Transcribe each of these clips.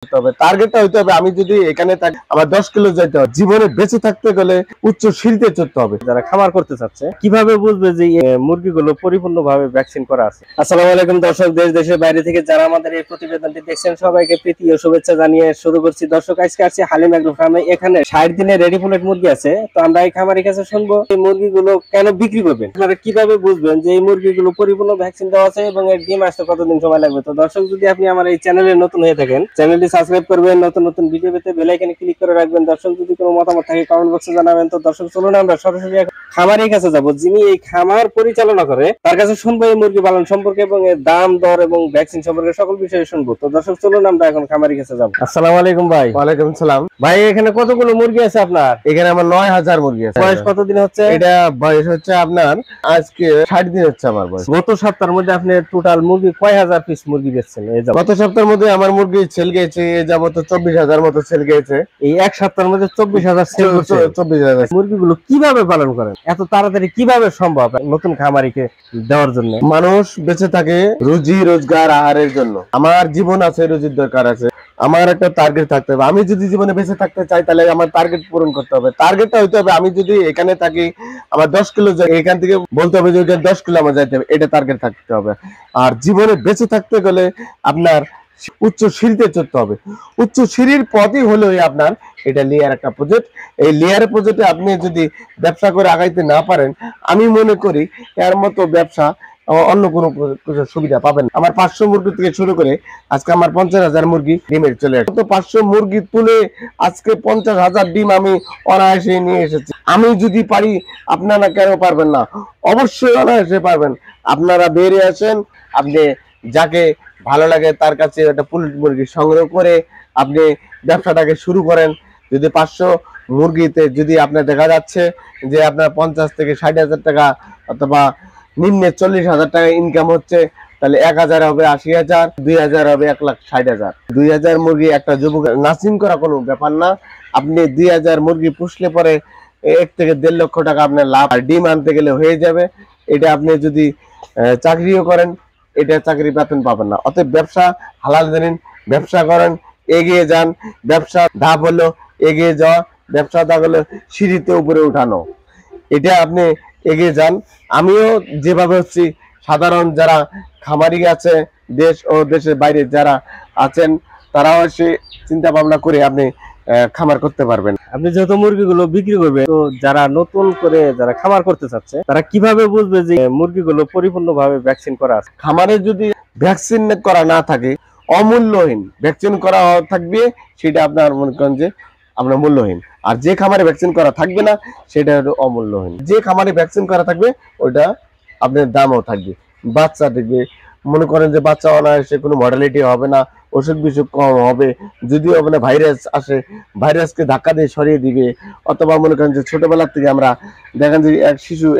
তবে টার্গেটটা হইতে হবে আমি যদি এখানে থাকি আমার 10 কিলো যাইতে হবে। জীবনে বেঁচে থাকতে গেলে উচ্চ সিঁড়িতে চড়তে হবে। যারা খামার করতে চাচ্ছে কিভাবে বুঝবে যে মুরগিগুলো পরিপূর্ণভাবে ভ্যাকসিন করা আছে? আসসালামু আলাইকুম দর্শক, দেশ দেশের বাইরে থেকে যারা আমাদের এই প্রতিবেদনটি দেখছেন সবাইকে প্রীতি ও শুভেচ্ছা জানিয়ে শুরু করছি। দর্শক, আজকে আসছি হালিম এগ্রো ফার্মে। এখানে 60 দিনের রেডি ফুলেট মুরগি আছে। তো আমরা এই খামারের কাছে শুনবো এই মুরগিগুলো কেন বিক্রি করবেন, আপনারা কিভাবে বুঝবেন যে এই মুরগিগুলো পরিপূর্ণ ভ্যাকসিন দেওয়া আছে এবং এর ডিম আসতে কতদিন সময় লাগবে। তো দর্শক, যদি আপনি আমার এই চ্যানেলে নতুন হয়ে থাকেন চ্যানেলটি সাবস্ক্রাইব করবেন, নতুন নতুন ভিডিও পেতে বেল আইকনে ক্লিক করে রাখবেন। দর্শক, যদি কোনো মতামত থাকে কমেন্ট বক্সে জানাবেন। তো দর্শক, চলুন আমরা সরাসরি খামারের কাছে যাব, যিনি এই খামার পরিচালনা করে, তার কাছে শুনবো এই মুরগি পালন সম্পর্কে এবং এর দাম দর এবং ভ্যাকসিন সম্পর্কে সকল বিষয়ে শুনবো। তো দর্শক, চলুন আমরা এখন খামারের কাছে যাব। আসসালামু আলাইকুম ভাই। ওয়ালাইকুম সালাম ভাই, এখানে কতগুলো মুরগি আছে আপনার? এখানে আমার 9000 মুরগি আছে। বয়স কতদিন হচ্ছে? এটা বয়স হচ্ছে আপনার আজকে 60 দিন হচ্ছে আমার বয়স। গত সপ্তাহের মধ্যে আপনি টোটাল মুরগি কয় হাজার পিস মুরগি বেচছেন? গত সপ্তাহের মধ্যে আমার মুরগি সেল গেছে এ যাবত 24,000 মতো সেল গেছে। এই এক সপ্তাহের মধ্যে 24,000 সেল করছে। 24,000। মুরগিগুলো কিভাবে পালন করেন? এত তাড়াতাড়ি কিভাবে সম্ভব নতুন খামারিকে দেওয়ার জন্য? মানুষ বেঁচে থাকে রুজি রোজগার আহারের জন্য। আমার জীবন আছে, রুজির দরকার আছে। আমার একটা টার্গেট থাকতে হবে। আমি যদি জীবনে বেঁচে থাকতে চাই তাহলে আমার টার্গেট পূরণ করতে হবে। টার্গেটটা হইতে হবে আমি যদি এখানে থাকি আমার 10 কিলো যাই, এখান থেকে বলতে হবে যে 10 কিলো আমার যাইতে হবে, এটা টার্গেট থাকতে হবে। আর জীবনে বেঁচে থাকতে গেলে আপনার উচ্চ সিঁড়িতে চড়তে হবে। উচ্চ সিঁড়ির পথই হলো আপনার এটা লেয়ার একটা প্রজেক্ট। এই লেয়ার প্রজেক্টে আপনি যদি ব্যবসা করে আগাইতে না পারেন, আমি মনে করি এর মতো ব্যবসা অন্য কোনো সুবিধা পাবেন। আমার 500 মুরগি থেকে শুরু করে আজকে আমার 50,000 মুরগি ডিমের চলে আসে। তো 500 মুরগি তুলে আজকে 50,000 ডিম আমি অনায়াসে নিয়ে এসেছি। আমি যদি পারি, আপনারা কেন পারবেন না? অবশ্যই অনায়াসে পারবেন। আপনারা বেরিয়ে আসেন, আপনি যাকে ভালো লাগে তার কাছে একটা পুলেট মুরগি সংগ্রহ করে আপনি ব্যবসাটাকে শুরু করেন। যদি 500 মুরগিতে যদি আপনার দেখা যাচ্ছে যে আপনার 50 থেকে 60,000 টাকা অথবা নিম্নে 40,000 টাকা ইনকাম হচ্ছে, তাহলে 1000 হবে 80,000, 2000 হবে 1,60,000। 2000 মুরগি একটা যুবক নার্সিং করা কোনো ব্যাপার না। আপনি 2000 মুরগি পুষলে পরে 1 থেকে 1.5 লক্ষ টাকা আপনার লাভ। আর ডিম আনতে গেলে হয়ে যাবে। এটা আপনি যদি চাকরিও করেন, এটা চাকরি বেতন পাবেন না। অতএব ব্যবসা হালাল জানেন, ব্যবসা করেন, এগিয়ে যান। ব্যবসা ধাপ হলো এগিয়ে যাওয়া, ব্যবসা ধাপ হলো সিঁড়িতে উপরে উঠানো। এটা আপনি এগিয়ে যান। আমিও যেভাবে হচ্ছি, সাধারণ যারা খামারি আছে দেশ ও দেশের বাইরে যারা আছেন, তারাও সে চিন্তা ভাবনা করে আপনি খামার করতে পারবেন। আপনি যেহেতু মুরগিগুলো বিক্রি করবে, তো যারা নতুন করে যারা খামার করতে চাচ্ছে তারা কিভাবে বুঝবে যে মুরগিগুলো পরিপূর্ণভাবে ভ্যাকসিন করা আছে? খামারে যদি ভ্যাকসিন করা না থাকে, অমূল্যহীন ভ্যাকসিন করা থাকবে, সেটা আপনার মনে করেন যে আপনার মূল্যহীন। আর যে খামারে ভ্যাকসিন করা থাকবে না, সেটা হলো অমূল্যহীন। যে খামারে ভ্যাকসিন করা থাকবে ওইটা আপনার দামও থাকবে। বাচ্চা দেখবে, মনে করেন যে বাচ্চা অনায়াসে কোনো মর্টালিটি হবে না, অসুখ বিসুখ কম হবে। যদিও মানে ভাইরাস আসে, ভাইরাসকে ধাক্কা দিয়ে সরিয়ে দিবে। অথবা মনে করেন যে ছোটবেলার থেকে আমরা দেখেন যে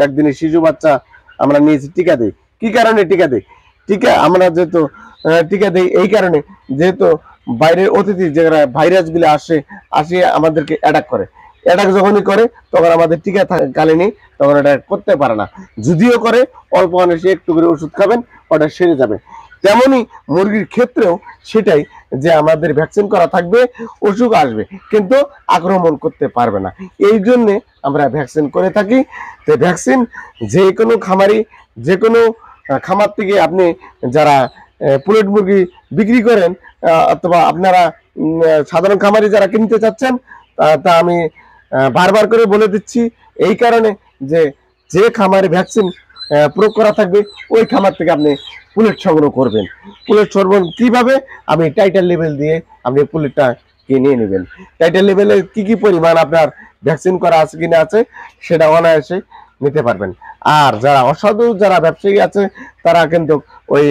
একদিনের শিশু বাচ্চা আমরা নিয়েছি টিকা দিই। কি কারণে টিকা দিই? টিকা আমরা যেহেতু টিকা দিই এই কারণে, যেহেতু বাইরের অতিথি যারা ভাইরাস গুলো আসে আমাদেরকে অ্যাটাক করে। অ্যাটাক যখনই করে তখন আমাদের টিকা কালীনই তখন এটা করতে পারে না। যদিও করে অল্প অনেক একটু করে ওষুধ খাবেন, ওটা সেরে যাবে। তেমনি মুরগির ক্ষেত্রেও সেটাই, যে আমাদের ভ্যাকসিন করা থাকবে, অসুখ আসবে কিন্তু আক্রমণ করতে পারবে না। এই জন্যে আমরা ভ্যাকসিন করে থাকি। তো ভ্যাকসিন যে কোনো খামারি, যে কোনো খামার থেকে আপনি যারা পুলেট মুরগি বিক্রি করেন অথবা আপনারা সাধারণ খামারি যারা কিনতে চাচ্ছেন, তা আমি বারবার করে বলে দিচ্ছি এই কারণে যে যে খামারে ভ্যাকসিন প্রয়োগ করা থাকবে ওই খামার থেকে আপনি পুলেট সংগ্রহ করবেন। পুলেট সংগ্রহ কিভাবে? আমি টাইটাল লেভেল দিয়ে আপনি পুলেটটা কিনে নেবেন। টাইটাল লেভেলে কি কি পরিমাণ আপনার ভ্যাকসিন করা আছে কিনা আছে সেটা অনায়াসে নিতে পারবেন। আর যারা অসাধু যারা ব্যবসায়ী আছে তারা কিন্তু ওই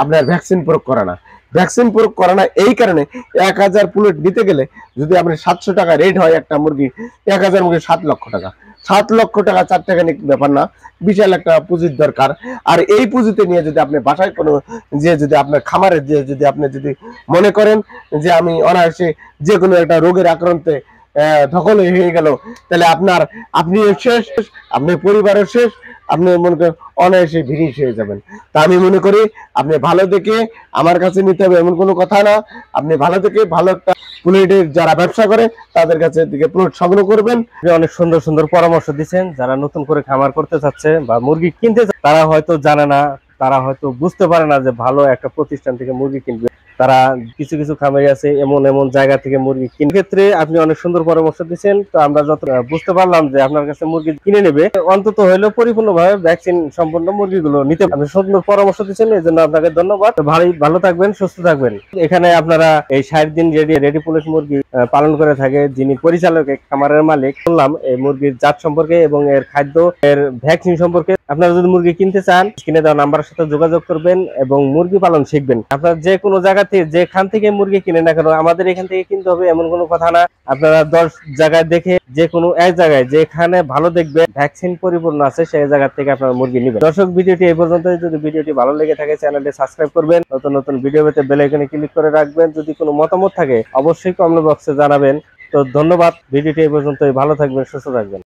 আপনার ভ্যাকসিন প্রয়োগ করে না। ভ্যাকসিন প্রয়োগ করে না এই কারণে 1000 পুলেট নিতে গেলে যদি আপনার 700 টাকা রেট হয় একটা মুরগি, 1000 মুরগি 7 লক্ষ টাকা। 7 লক্ষ টাকা 4 টাকা ব্যাপার না, বিশাল একটা পুঁজির দরকার। আর এই পুঁজিতে নিয়ে যদি আপনি বাসায় কোনো যে যদি আপনার খামারে যে যদি আপনি যদি মনে করেন যে আমি অনায়াসে যে কোনো একটা রোগের আক্রান্তে দখল হয়ে গেল, তাহলে আপনি শেষ, আপনার পরিবারের শেষ, আপনি মনে করেন অনায়াসে ভিড়িস হয়ে যাবেন। তা আমি মনে করি আপনি ভালো দেখে আমার কাছে নিতে হবে এমন কোনো কথা না। আপনি ভালো দেখে ভালো একটা প্লটের যারা ব্যবসা করে তাদের কাছে থেকে প্লট সংগ্রহ করবেন। আপনি অনেক সুন্দর সুন্দর পরামর্শ দিচ্ছেন। যারা নতুন করে খামার করতে চাচ্ছে বা মুরগি কিনতে চাচ্ছে, তারা হয়তো জানে না, তারা হয়তো বুঝতে পারে না যে ভালো একটা প্রতিষ্ঠান থেকে মুরগি কিনবে। তারা কিছু কিছু খামারি আছে এমন এমন জায়গা থেকে মুরগি কিনে, ক্ষেত্রে আপনি অনেক সুন্দর পরামর্শ দিচ্ছেন। তো আমরা যত বুঝতে পারলাম যে আপনার কাছে মুরগি কিনে নেবে, অন্তত হলেও পরিপূর্ণভাবে ভ্যাকসিন সম্পন্ন মুরগিগুলো নিতে। আপনি সুন্দর পরামর্শ দিচ্ছেন, এই জন্য আপনাকে ধন্যবাদ। ভালো থাকবেন, সুস্থ থাকবেন। এখানে আপনারা এই 60 দিন রেডি পুলিশ মুরগি পালন করে থাকে যিনি পরিচালক, খামারের মালিক, শুনলাম এই মুরগির জাত সম্পর্কে এবং এর খাদ্য, এর ভ্যাকসিন সম্পর্কে। আপনারা যদি মুরগি কিনতে চান, স্ক্রিনে দেওয়া নাম্বারের সাথে যোগাযোগ করবেন এবং মুরগি পালন শিখবেন। আপনারা যে কোনো জায়গা থেকে যেখান থেকে মুরগি কিনে না কেন, আমাদের এখান থেকে কিনতে হবে এমন কোনো কথা না। আপনারা 10 জায়গায় দেখে যে কোনো এক জায়গায় যেখানে ভালো দেখবে ভ্যাকসিন পরিপূর্ণ আছে সেই জায়গা থেকে আপনারা মুরগি নেবেন। দর্শক, ভিডিওটি এই পর্যন্ত। যদি ভিডিওটি ভালো লেগে থাকে চ্যানেলটি সাবস্ক্রাইব করবেন, নতুন নতুন ভিডিও পেতে বেল আইকনে ক্লিক করে রাখবেন। যদি কোনো মতামত থাকে অবশ্যই কমেন্ট বক্সে জানাবেন। তো ধন্যবাদ। ভিডিওটি এই পর্যন্তই। ভালো থাকবেন, সুস্থ থাকবেন।